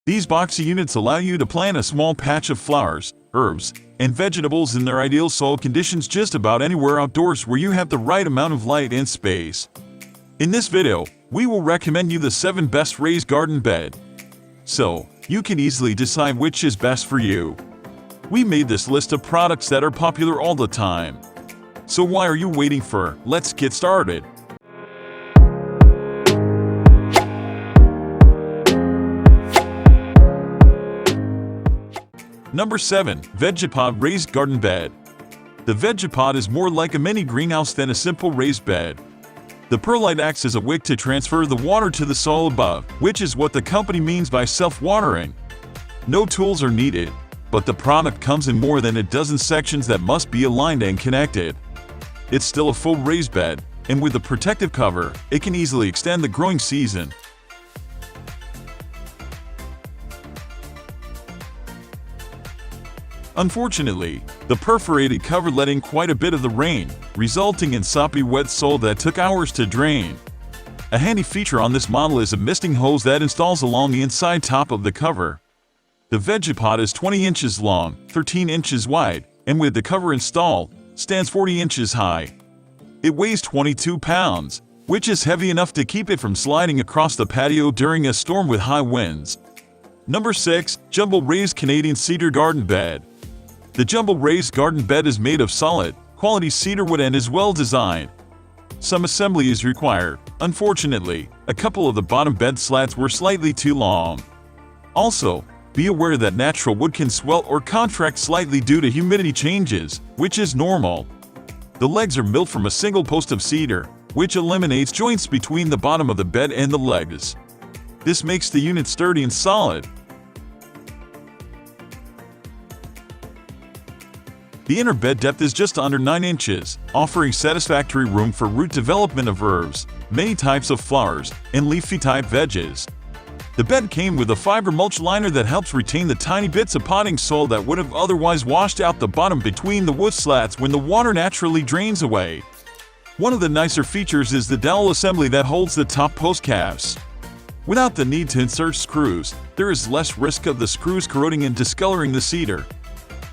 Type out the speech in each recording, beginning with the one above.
These boxy units allow you to plant a small patch of flowers, herbs, and vegetables in their ideal soil conditions just about anywhere outdoors where you have the right amount of light and space. In this video, we will recommend you the 7 best raised garden bed, so you can easily decide which is best for you. We made this list of products that are popular all the time. So why are you waiting for? Let's get started. Number 7. Vegepod Raised Garden Bed. The Vegepod is more like a mini greenhouse than a simple raised bed. The perlite acts as a wick to transfer the water to the soil above, which is what the company means by self-watering. No tools are needed, but the product comes in more than a dozen sections that must be aligned and connected. It's still a full raised bed, and with a protective cover, it can easily extend the growing season. Unfortunately, the perforated cover let in quite a bit of the rain, resulting in soppy wet soil that took hours to drain. A handy feature on this model is a misting hose that installs along the inside top of the cover. The Vegepod is 20 inches long, 13 inches wide, and with the cover installed, stands 40 inches high. It weighs 22 pounds, which is heavy enough to keep it from sliding across the patio during a storm with high winds. Number 6. Jumbl Raised Canadian Cedar Garden Bed. The Jumbl Raised Garden Bed is made of solid, quality cedar wood and is well designed. Some assembly is required. Unfortunately, a couple of the bottom bed slats were slightly too long. Also, be aware that natural wood can swell or contract slightly due to humidity changes, which is normal. The legs are built from a single post of cedar, which eliminates joints between the bottom of the bed and the legs. This makes the unit sturdy and solid. The inner bed depth is just under 9 inches, offering satisfactory room for root development of herbs, many types of flowers, and leafy-type veggies. The bed came with a fiber mulch liner that helps retain the tiny bits of potting soil that would have otherwise washed out the bottom between the wood slats when the water naturally drains away. One of the nicer features is the dowel assembly that holds the top post calves. Without the need to insert screws, there is less risk of the screws corroding and discoloring the cedar.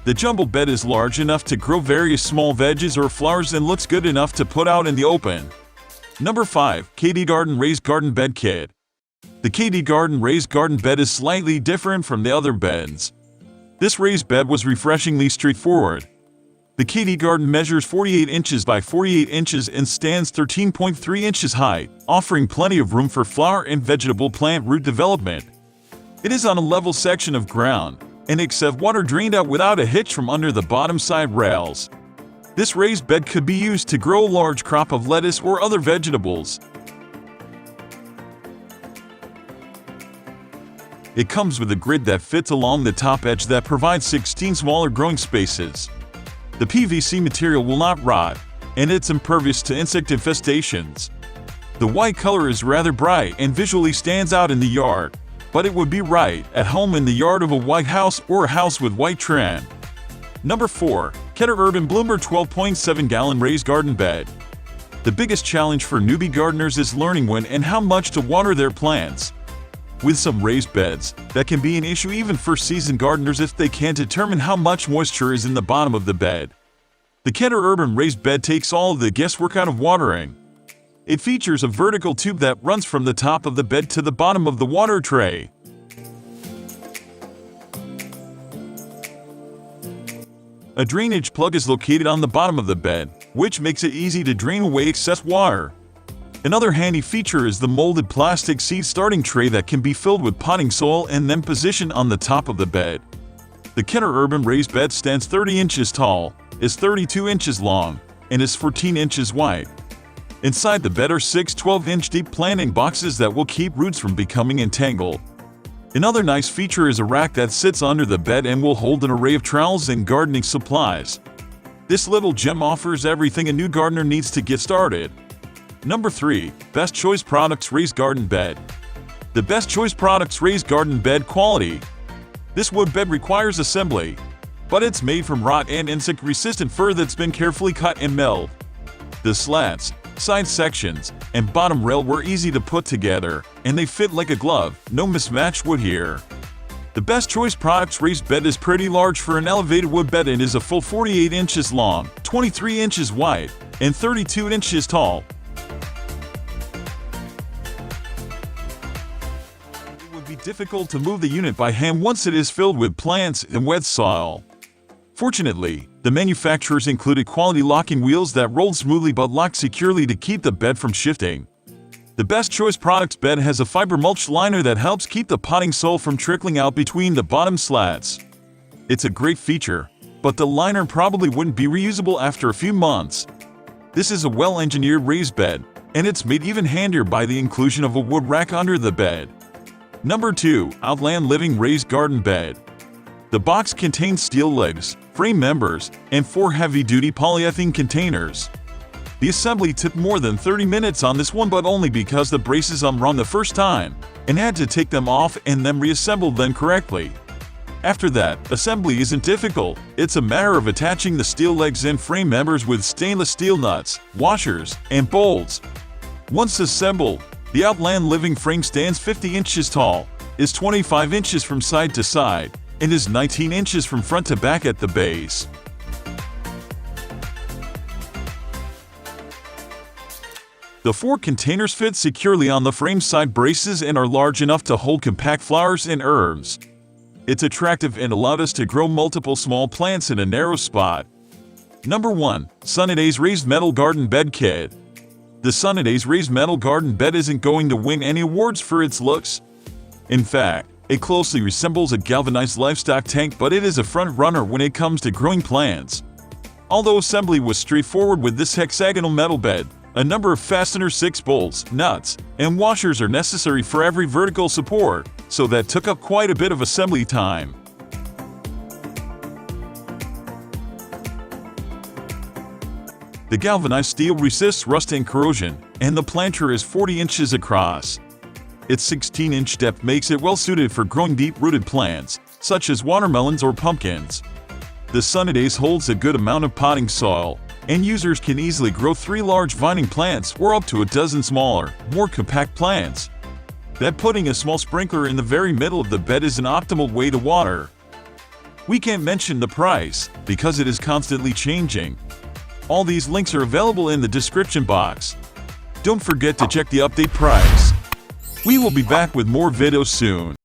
The Jumbl bed is large enough to grow various small veggies or flowers and looks good enough to put out in the open. Number 5. Kdgarden Raised Garden Bed Kit. The Kdgarden Raised Garden Bed is slightly different from the other beds. This raised bed was refreshingly straightforward. The Kdgarden measures 48 inches by 48 inches and stands 13.3 inches high, offering plenty of room for flower and vegetable plant root development. It is on a level section of ground, and accepts water drained out without a hitch from under the bottom side rails. This raised bed could be used to grow a large crop of lettuce or other vegetables. It comes with a grid that fits along the top edge that provides 16 smaller growing spaces. The PVC material will not rot, and it's impervious to insect infestations. The white color is rather bright and visually stands out in the yard, but it would be right at home in the yard of a white house or a house with white trim. Number 4. Keter Urban Bloomber 12.7-gallon Raised Garden Bed. The biggest challenge for newbie gardeners is learning when and how much to water their plants. With some raised beds, that can be an issue even for seasoned gardeners if they can't determine how much moisture is in the bottom of the bed. The Keter Urban Raised Bed takes all of the guesswork out of watering. It features a vertical tube that runs from the top of the bed to the bottom of the water tray. A drainage plug is located on the bottom of the bed, which makes it easy to drain away excess water. Another handy feature is the molded plastic seed starting tray that can be filled with potting soil and then positioned on the top of the bed. The Keter Urban Raised Bed stands 30 inches tall, is 32 inches long, and is 14 inches wide. Inside the bed are 6 12-inch deep planting boxes that will keep roots from becoming entangled. Another nice feature is a rack that sits under the bed and will hold an array of trowels and gardening supplies. This little gem offers everything a new gardener needs to get started. Number 3. Best Choice Products Raised Garden Bed. The Best Choice Products Raised Garden Bed Quality. This wood bed requires assembly, but it's made from rot and insect-resistant fir that's been carefully cut and milled. The slats, side sections, and bottom rail were easy to put together, and they fit like a glove, no mismatched wood here. The Best Choice Products raised bed is pretty large for an elevated wood bed and is a full 48 inches long, 23 inches wide, and 32 inches tall. It would be difficult to move the unit by hand once it is filled with plants and wet soil. Fortunately, the manufacturers included quality locking wheels that rolled smoothly but locked securely to keep the bed from shifting. The Best Choice Products bed has a fiber mulch liner that helps keep the potting soil from trickling out between the bottom slats. It's a great feature, but the liner probably wouldn't be reusable after a few months. This is a well-engineered raised bed, and it's made even handier by the inclusion of a wood rack under the bed. Number 2. Outland Living Raised Garden Bed. The box contains steel legs, frame members, and 4 heavy-duty polyethylene containers. The assembly took more than 30 minutes on this one, but only because the braces unrung the first time, and had to take them off and then reassemble them correctly. After that, assembly isn't difficult. It's a matter of attaching the steel legs and frame members with stainless steel nuts, washers, and bolts. Once assembled, the Outland Living frame stands 50 inches tall, is 25 inches from side to side, and is 19 inches from front to back at the base. The 4 containers fit securely on the frame side braces and are large enough to hold compact flowers and herbs. It's attractive and allowed us to grow multiple small plants in a narrow spot. Number 1. Sunnydaze Raised Metal Garden Bed Kit. The Sunnydaze Raised Metal Garden Bed isn't going to win any awards for its looks. In fact, it closely resembles a galvanized livestock tank, but it is a front-runner when it comes to growing plants. Although assembly was straightforward with this hexagonal metal bed, a number of fasteners, 6 bolts, nuts, and washers are necessary for every vertical support, so that took up quite a bit of assembly time. The galvanized steel resists rust and corrosion, and the planter is 40 inches across. Its 16-inch depth makes it well suited for growing deep-rooted plants, such as watermelons or pumpkins. The Sunnydaze holds a good amount of potting soil, and users can easily grow 3 large vining plants or up to a dozen smaller, more compact plants. That putting a small sprinkler in the very middle of the bed is an optimal way to water. We can't mention the price, because it is constantly changing. All these links are available in the description box. Don't forget to check the update price. We will be back with more videos soon.